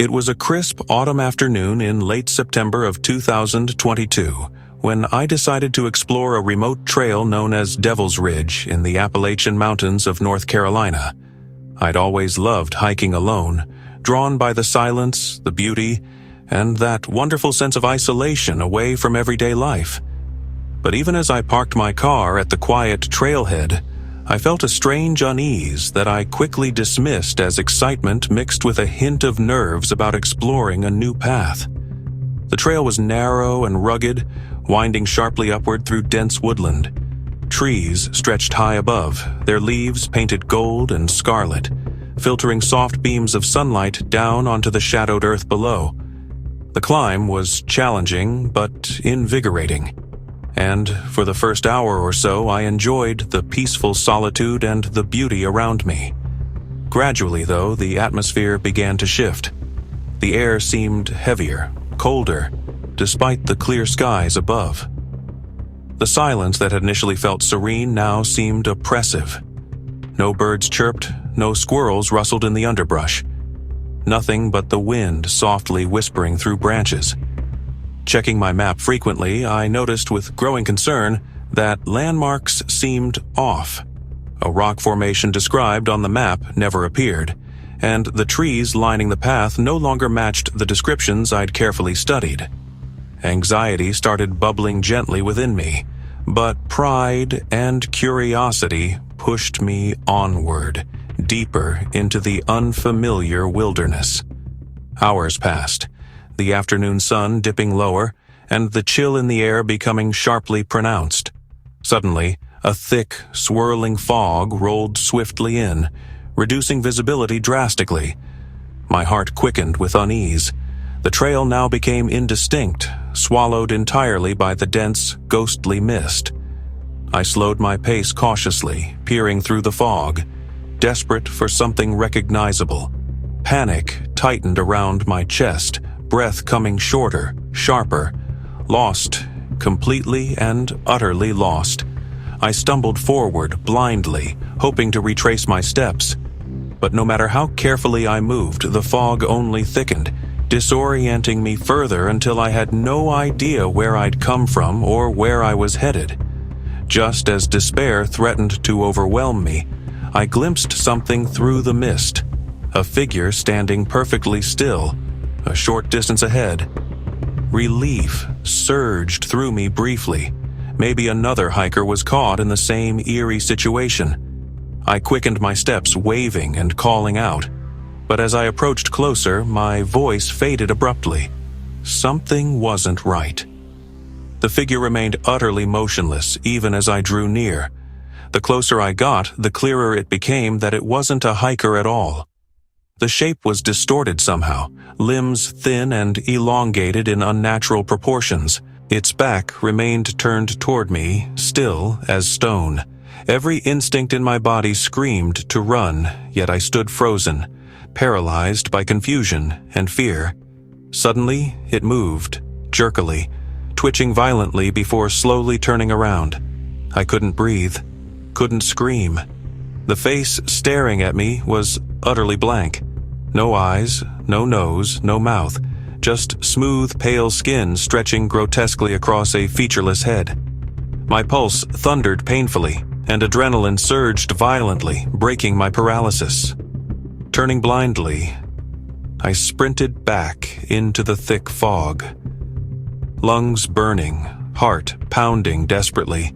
It was a crisp autumn afternoon in late September of 2022 when I decided to explore a remote trail known as Devil's Ridge in the Appalachian Mountains of North Carolina. I'd always loved hiking alone, drawn by the silence, the beauty, and that wonderful sense of isolation away from everyday life. But even as I parked my car at the quiet trailhead, I felt a strange unease that I quickly dismissed as excitement mixed with a hint of nerves about exploring a new path. The trail was narrow and rugged, winding sharply upward through dense woodland. Trees stretched high above, their leaves painted gold and scarlet, filtering soft beams of sunlight down onto the shadowed earth below. The climb was challenging but invigorating, and for the first hour or so I enjoyed the peaceful solitude and the beauty around me. Gradually, though, the atmosphere began to shift. The air seemed heavier, colder, despite the clear skies above. The silence that had initially felt serene now seemed oppressive. No birds chirped, no squirrels rustled in the underbrush. Nothing but the wind softly whispering through branches. Checking my map frequently, I noticed with growing concern that landmarks seemed off. A rock formation described on the map never appeared, and the trees lining the path no longer matched the descriptions I'd carefully studied. Anxiety started bubbling gently within me, but pride and curiosity pushed me onward, deeper into the unfamiliar wilderness. Hours passed, the afternoon sun dipping lower, and the chill in the air becoming sharply pronounced. Suddenly, a thick, swirling fog rolled swiftly in, reducing visibility drastically. My heart quickened with unease. The trail now became indistinct, swallowed entirely by the dense, ghostly mist. I slowed my pace cautiously, peering through the fog, desperate for something recognizable. Panic tightened around my chest, breath coming shorter, sharper. Lost, completely and utterly lost. I stumbled forward blindly, hoping to retrace my steps. But no matter how carefully I moved, the fog only thickened, disorienting me further until I had no idea where I'd come from or where I was headed. Just as despair threatened to overwhelm me, I glimpsed something through the mist. A figure standing perfectly still, a short distance ahead. Relief surged through me briefly. Maybe another hiker was caught in the same eerie situation. I quickened my steps, waving and calling out. But as I approached closer, my voice faded abruptly. Something wasn't right. The figure remained utterly motionless, even as I drew near. The closer I got, the clearer it became that it wasn't a hiker at all. The shape was distorted somehow, limbs thin and elongated in unnatural proportions. Its back remained turned toward me, still as stone. Every instinct in my body screamed to run, yet I stood frozen, paralyzed by confusion and fear. Suddenly, it moved, jerkily, twitching violently before slowly turning around. I couldn't breathe, couldn't scream. The face staring at me was utterly blank. No eyes, no nose, no mouth, just smooth, pale skin stretching grotesquely across a featureless head. My pulse thundered painfully, and adrenaline surged violently, breaking my paralysis. Turning blindly, I sprinted back into the thick fog. Lungs burning, heart pounding desperately.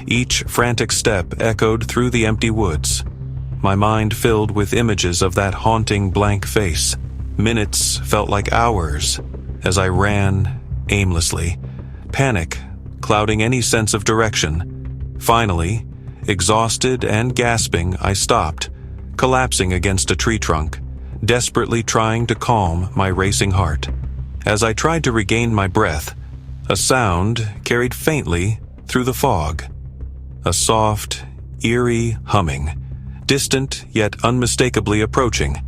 Each frantic step echoed through the empty woods. My mind filled with images of that haunting blank face. Minutes felt like hours as I ran aimlessly, panic clouding any sense of direction. Finally, exhausted and gasping, I stopped, collapsing against a tree trunk, desperately trying to calm my racing heart. As I tried to regain my breath, a sound carried faintly through the fog. A soft, eerie humming, distant yet unmistakably approaching.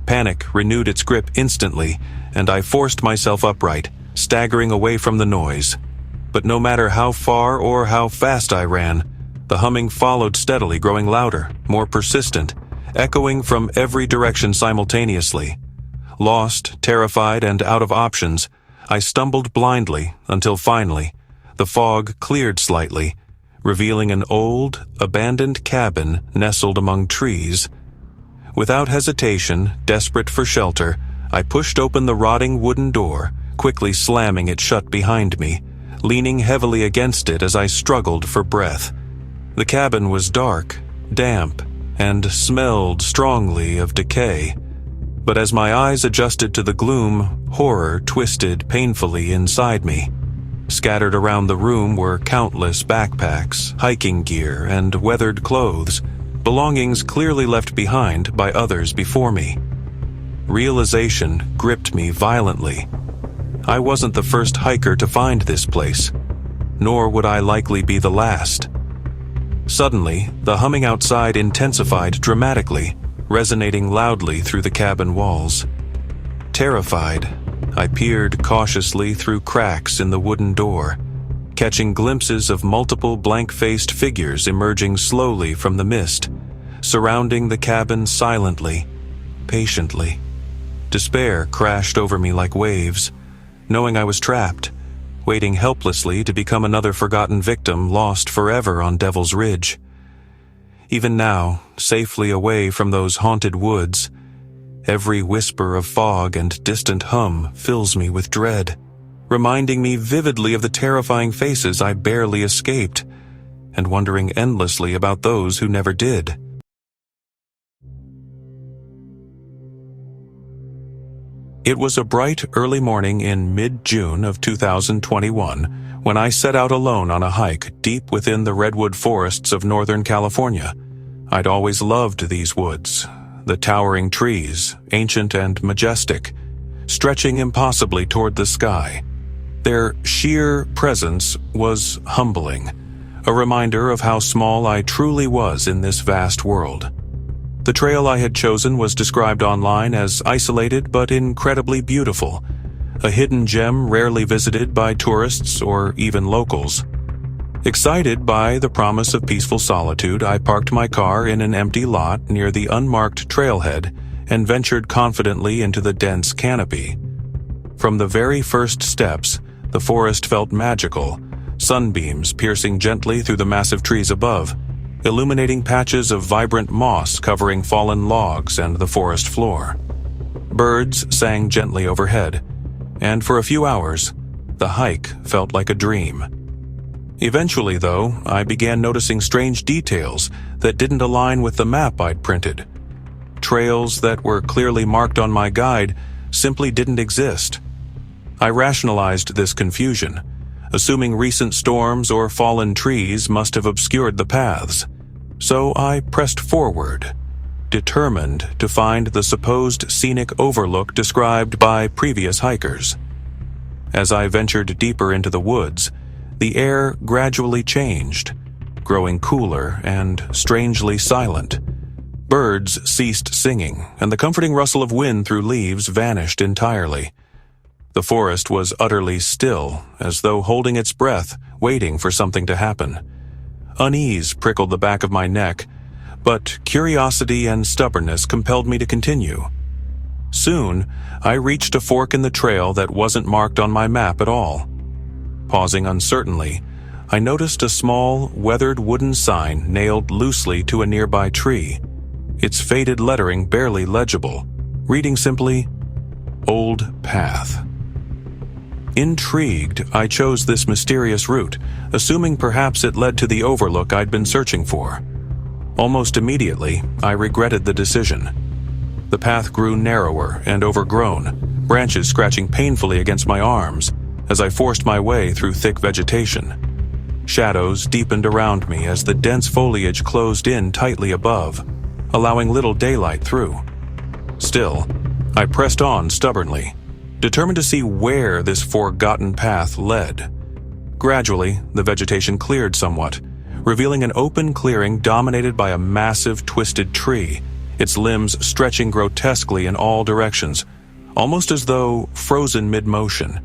Panic renewed its grip instantly, and I forced myself upright, staggering away from the noise. But no matter how far or how fast I ran, the humming followed steadily, growing louder, more persistent, echoing from every direction simultaneously. Lost, terrified, and out of options, I stumbled blindly until finally, the fog cleared slightly, revealing an old, abandoned cabin nestled among trees. Without hesitation, desperate for shelter, I pushed open the rotting wooden door, quickly slamming it shut behind me, leaning heavily against it as I struggled for breath. The cabin was dark, damp, and smelled strongly of decay. But as my eyes adjusted to the gloom, horror twisted painfully inside me. Scattered around the room were countless backpacks, hiking gear, and weathered clothes, belongings clearly left behind by others before me. Realization gripped me violently. I wasn't the first hiker to find this place, nor would I likely be the last. Suddenly, the humming outside intensified dramatically, resonating loudly through the cabin walls. Terrified, I peered cautiously through cracks in the wooden door, catching glimpses of multiple blank-faced figures emerging slowly from the mist, surrounding the cabin silently, patiently. Despair crashed over me like waves, knowing I was trapped, waiting helplessly to become another forgotten victim lost forever on Devil's Ridge. Even now, safely away from those haunted woods, every whisper of fog and distant hum fills me with dread, reminding me vividly of the terrifying faces I barely escaped, and wondering endlessly about those who never did. It was a bright early morning in mid-June of 2021 when I set out alone on a hike deep within the redwood forests of Northern California. I'd always loved these woods, the towering trees, ancient and majestic, stretching impossibly toward the sky. Their sheer presence was humbling, a reminder of how small I truly was in this vast world. The trail I had chosen was described online as isolated but incredibly beautiful, a hidden gem rarely visited by tourists or even locals. Excited by the promise of peaceful solitude, I parked my car in an empty lot near the unmarked trailhead and ventured confidently into the dense canopy. From the very first steps, the forest felt magical, sunbeams piercing gently through the massive trees above, illuminating patches of vibrant moss covering fallen logs and the forest floor. Birds sang gently overhead, and for a few hours, the hike felt like a dream. Eventually, though, I began noticing strange details that didn't align with the map I'd printed. Trails that were clearly marked on my guide simply didn't exist. I rationalized this confusion, assuming recent storms or fallen trees must have obscured the paths. So I pressed forward, determined to find the supposed scenic overlook described by previous hikers. As I ventured deeper into the woods, the air gradually changed, growing cooler and strangely silent. Birds ceased singing, and the comforting rustle of wind through leaves vanished entirely. The forest was utterly still, as though holding its breath, waiting for something to happen. Unease prickled the back of my neck, but curiosity and stubbornness compelled me to continue. Soon, I reached a fork in the trail that wasn't marked on my map at all. Pausing uncertainly, I noticed a small, weathered wooden sign nailed loosely to a nearby tree, its faded lettering barely legible, reading simply, "Old Path." Intrigued, I chose this mysterious route, assuming perhaps it led to the overlook I'd been searching for. Almost immediately, I regretted the decision. The path grew narrower and overgrown, branches scratching painfully against my arms as I forced my way through thick vegetation. Shadows deepened around me as the dense foliage closed in tightly above, allowing little daylight through. Still, I pressed on stubbornly, determined to see where this forgotten path led. Gradually, the vegetation cleared somewhat, revealing an open clearing dominated by a massive twisted tree, its limbs stretching grotesquely in all directions, almost as though frozen mid-motion.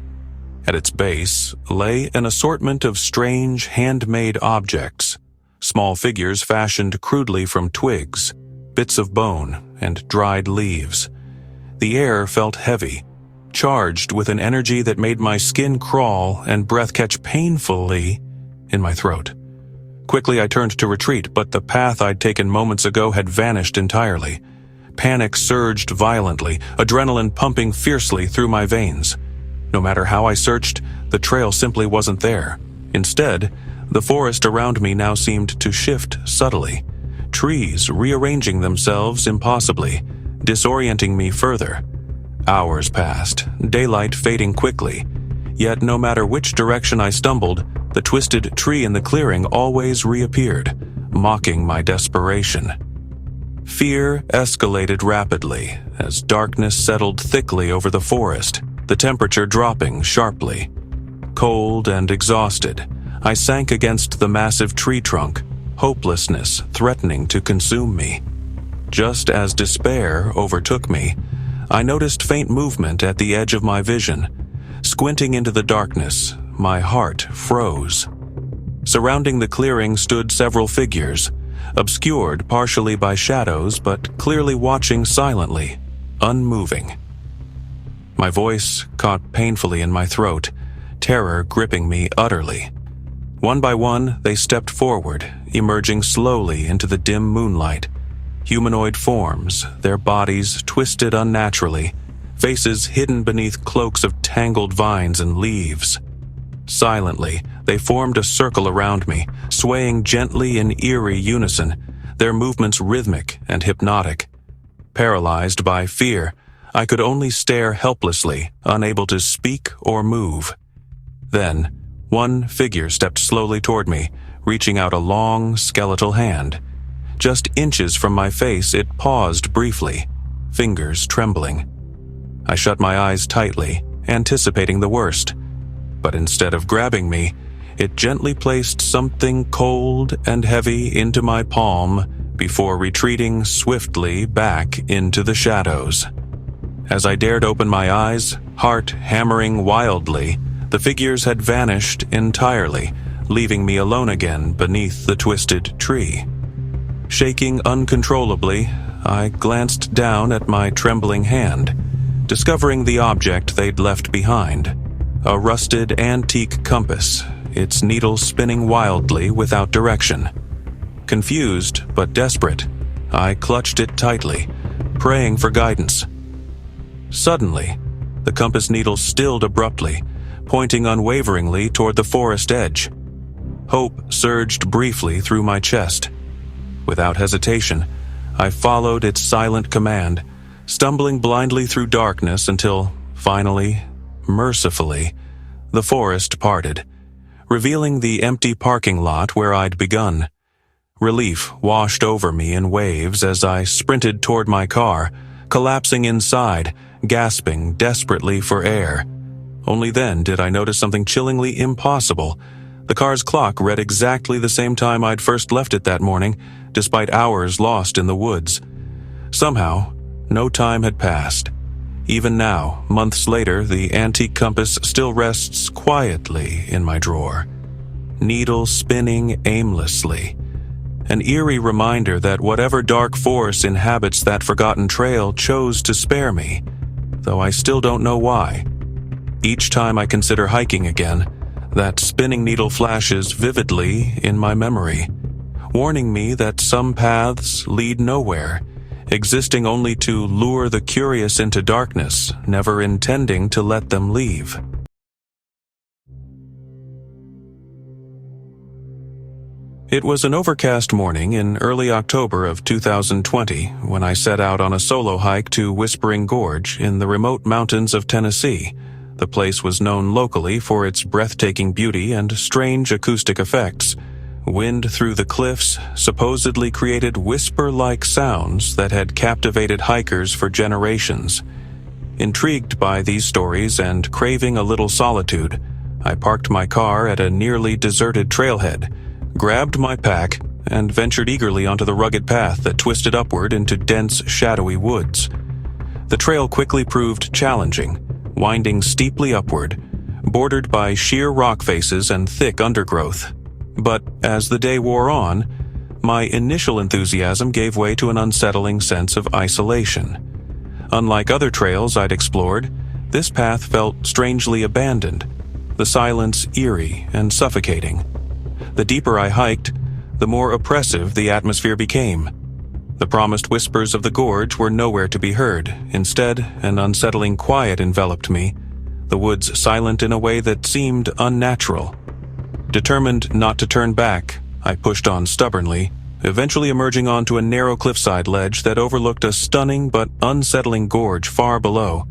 At its base lay an assortment of strange handmade objects, small figures fashioned crudely from twigs, bits of bone, and dried leaves. The air felt heavy, charged with an energy that made my skin crawl and breath catch painfully in my throat. Quickly I turned to retreat, but the path I'd taken moments ago had vanished entirely. Panic surged violently, adrenaline pumping fiercely through my veins. No matter how I searched, the trail simply wasn't there. Instead, the forest around me now seemed to shift subtly, trees rearranging themselves impossibly, disorienting me further. Hours passed, daylight fading quickly. Yet no matter which direction I stumbled, the twisted tree in the clearing always reappeared, mocking my desperation. Fear escalated rapidly as darkness settled thickly over the forest, the temperature dropping sharply. Cold and exhausted, I sank against the massive tree trunk, hopelessness threatening to consume me. Just as despair overtook me, I noticed faint movement at the edge of my vision. Squinting into the darkness, my heart froze. Surrounding the clearing stood several figures, obscured partially by shadows but clearly watching silently, unmoving. My voice caught painfully in my throat, terror gripping me utterly. One by one, they stepped forward, emerging slowly into the dim moonlight. Humanoid forms, their bodies twisted unnaturally, faces hidden beneath cloaks of tangled vines and leaves. Silently, they formed a circle around me, swaying gently in eerie unison, their movements rhythmic and hypnotic. Paralyzed by fear, I could only stare helplessly, unable to speak or move. Then, one figure stepped slowly toward me, reaching out a long, skeletal hand. Just inches from my face, it paused briefly, fingers trembling. I shut my eyes tightly, anticipating the worst. But instead of grabbing me, it gently placed something cold and heavy into my palm before retreating swiftly back into the shadows. As I dared open my eyes, heart hammering wildly, the figures had vanished entirely, leaving me alone again beneath the twisted tree. Shaking uncontrollably, I glanced down at my trembling hand, discovering the object they'd left behind. A rusted antique compass, its needle spinning wildly without direction. Confused but desperate, I clutched it tightly, praying for guidance. Suddenly, the compass needle stilled abruptly, pointing unwaveringly toward the forest edge. Hope surged briefly through my chest. Without hesitation, I followed its silent command, stumbling blindly through darkness until, finally, mercifully, the forest parted, revealing the empty parking lot where I'd begun. Relief washed over me in waves as I sprinted toward my car, collapsing inside, gasping desperately for air. Only then did I notice something chillingly impossible. The car's clock read exactly the same time I'd first left it that morning, despite hours lost in the woods. Somehow, no time had passed. Even now, months later, the antique compass still rests quietly in my drawer, needle spinning aimlessly. An eerie reminder that whatever dark force inhabits that forgotten trail chose to spare me, though I still don't know why. Each time I consider hiking again, that spinning needle flashes vividly in my memory, warning me that some paths lead nowhere, existing only to lure the curious into darkness, never intending to let them leave. It was an overcast morning in early October of 2020 when I set out on a solo hike to Whispering Gorge in the remote mountains of Tennessee. The place was known locally for its breathtaking beauty and strange acoustic effects. Wind through the cliffs supposedly created whisper-like sounds that had captivated hikers for generations. Intrigued by these stories and craving a little solitude, I parked my car at a nearly deserted trailhead, grabbed my pack, and ventured eagerly onto the rugged path that twisted upward into dense, shadowy woods. The trail quickly proved challenging, winding steeply upward, bordered by sheer rock faces and thick undergrowth. But as the day wore on, my initial enthusiasm gave way to an unsettling sense of isolation. Unlike other trails I'd explored, this path felt strangely abandoned, the silence eerie and suffocating. The deeper I hiked, the more oppressive the atmosphere became. The promised whispers of the gorge were nowhere to be heard. Instead, an unsettling quiet enveloped me, the woods silent in a way that seemed unnatural. Determined not to turn back, I pushed on stubbornly, eventually emerging onto a narrow cliffside ledge that overlooked a stunning but unsettling gorge far below.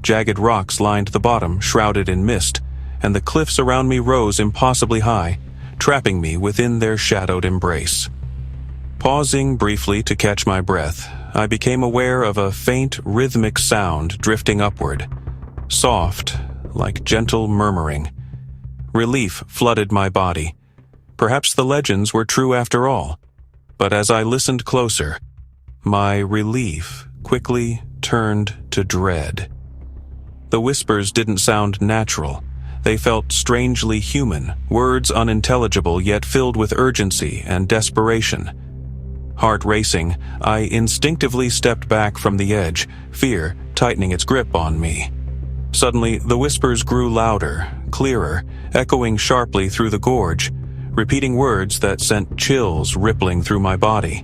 Jagged rocks lined the bottom, shrouded in mist, and the cliffs around me rose impossibly high, trapping me within their shadowed embrace. Pausing briefly to catch my breath, I became aware of a faint, rhythmic sound drifting upward. Soft, like gentle murmuring. Relief flooded my body. Perhaps the legends were true after all. But as I listened closer, my relief quickly turned to dread. The whispers didn't sound natural. They felt strangely human, words unintelligible yet filled with urgency and desperation. Heart racing, I instinctively stepped back from the edge, fear tightening its grip on me. Suddenly, the whispers grew louder, clearer, echoing sharply through the gorge, repeating words that sent chills rippling through my body.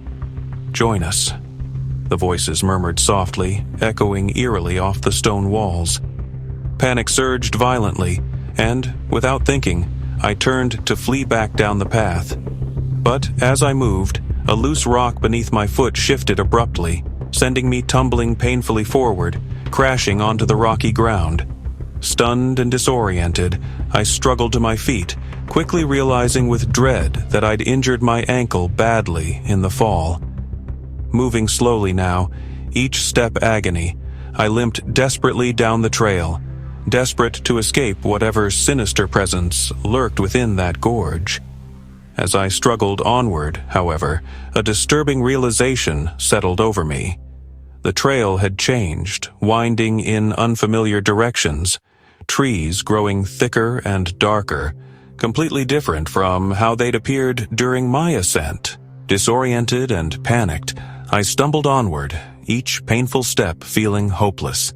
"Join us," the voices murmured softly, echoing eerily off the stone walls. Panic surged violently, and, without thinking, I turned to flee back down the path. But as I moved, a loose rock beneath my foot shifted abruptly, sending me tumbling painfully forward, crashing onto the rocky ground. Stunned and disoriented, I struggled to my feet, quickly realizing with dread that I'd injured my ankle badly in the fall. Moving slowly now, each step agony, I limped desperately down the trail, desperate to escape whatever sinister presence lurked within that gorge. As I struggled onward, however, a disturbing realization settled over me. The trail had changed, winding in unfamiliar directions, trees growing thicker and darker, completely different from how they'd appeared during my ascent. Disoriented and panicked, I stumbled onward, each painful step feeling hopeless.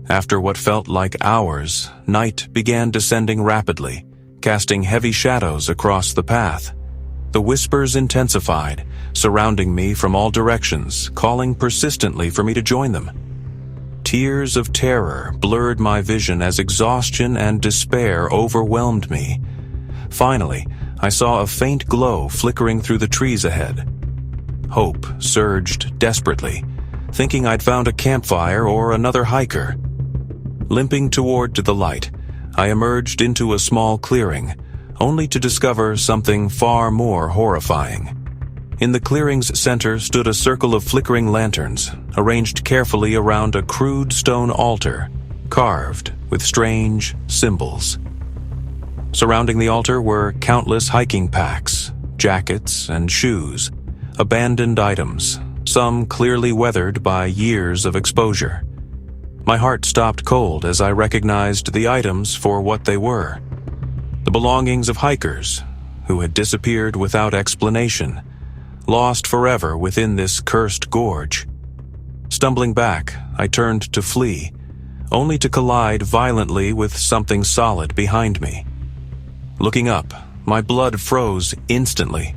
After what felt like hours, night began descending rapidly, casting heavy shadows across the path. The whispers intensified, surrounding me from all directions, calling persistently for me to join them. Tears of terror blurred my vision as exhaustion and despair overwhelmed me. Finally, I saw a faint glow flickering through the trees ahead. Hope surged desperately, thinking I'd found a campfire or another hiker. Limping toward the light, I emerged into a small clearing, only to discover something far more horrifying. In the clearing's center stood a circle of flickering lanterns, arranged carefully around a crude stone altar, carved with strange symbols. Surrounding the altar were countless hiking packs, jackets, and shoes, abandoned items, some clearly weathered by years of exposure. My heart stopped cold as I recognized the items for what they were. The belongings of hikers who had disappeared without explanation, lost forever within this cursed gorge. Stumbling back, I turned to flee, only to collide violently with something solid behind me. Looking up, my blood froze instantly.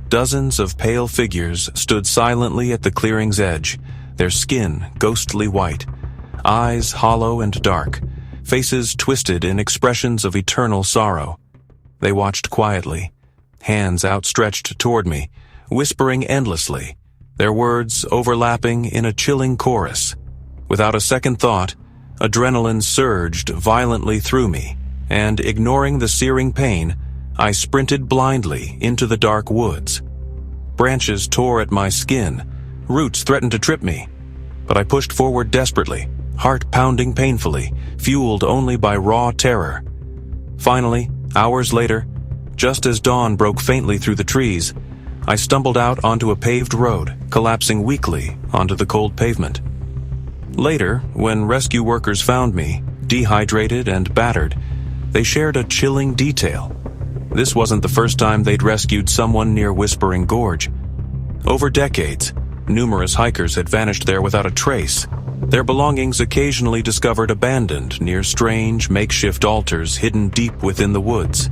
Dozens of pale figures stood silently at the clearing's edge, their skin ghostly white, eyes hollow and dark, faces twisted in expressions of eternal sorrow. They watched quietly, hands outstretched toward me, whispering endlessly, their words overlapping in a chilling chorus. Without a second thought, adrenaline surged violently through me, and ignoring the searing pain, I sprinted blindly into the dark woods. Branches tore at my skin, roots threatened to trip me, but I pushed forward desperately, heart pounding painfully, fueled only by raw terror. Finally, hours later, just as dawn broke faintly through the trees, I stumbled out onto a paved road, collapsing weakly onto the cold pavement. Later, when rescue workers found me, dehydrated and battered, they shared a chilling detail. This wasn't the first time they'd rescued someone near Whispering Gorge. Over decades, numerous hikers had vanished there without a trace, Their belongings occasionally discovered abandoned near strange makeshift altars hidden deep within the woods.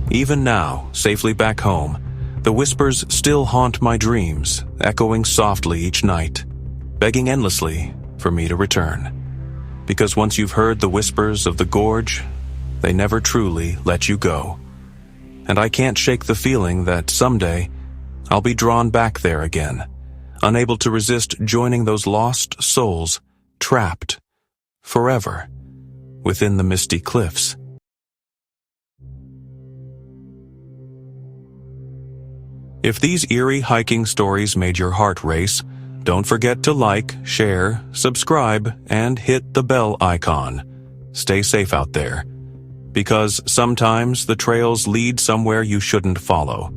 Even now, safely back home, the whispers still haunt my dreams, echoing softly each night, begging endlessly for me to return. Because once you've heard the whispers of the gorge, they never truly let you go. And I can't shake the feeling that someday I'll be drawn back there again, unable to resist joining those lost souls trapped forever within the misty cliffs. If these eerie hiking stories made your heart race, don't forget to like, share, subscribe, and hit the bell icon. Stay safe out there, because sometimes the trails lead somewhere you shouldn't follow.